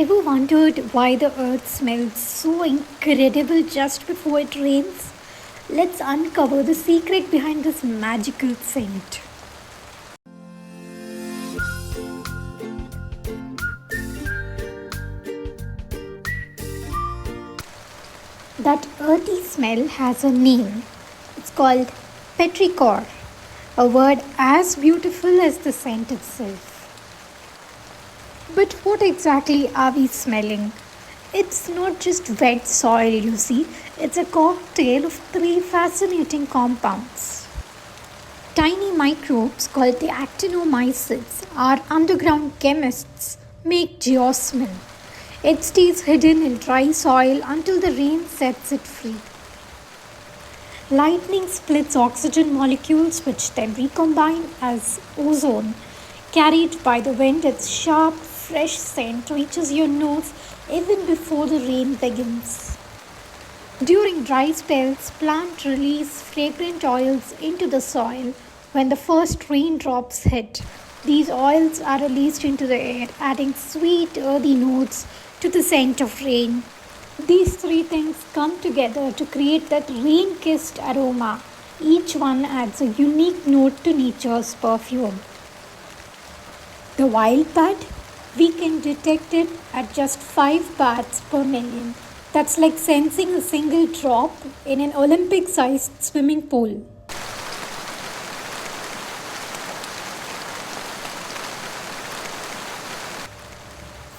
Ever wondered why the earth smells so incredible just before it rains? Let's uncover the secret behind this magical scent. That earthy smell has a name. It's called Petrichor, a word as beautiful as the scent itself. But what exactly are we smelling? It's not just wet soil, you see, it's a cocktail of three fascinating compounds. Tiny microbes called the actinomycetes, our underground chemists, make geosmin. It stays hidden in dry soil until the rain sets it free. Lightning splits oxygen molecules which then recombine as ozone. Carried by the wind, its sharp, fresh scent reaches your nose even before the rain begins. During dry spells, plants release fragrant oils into the soil when the first raindrops hit. These oils are released into the air, adding sweet, earthy notes to the scent of rain. These three things come together to create that rain kissed aroma. Each one adds a unique note to nature's perfume. The wild part? We can detect it at just 5 parts per million. That's like sensing a single drop in an Olympic sized swimming pool.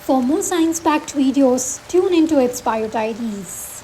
For more science packed videos, tune into its Bio Diaries.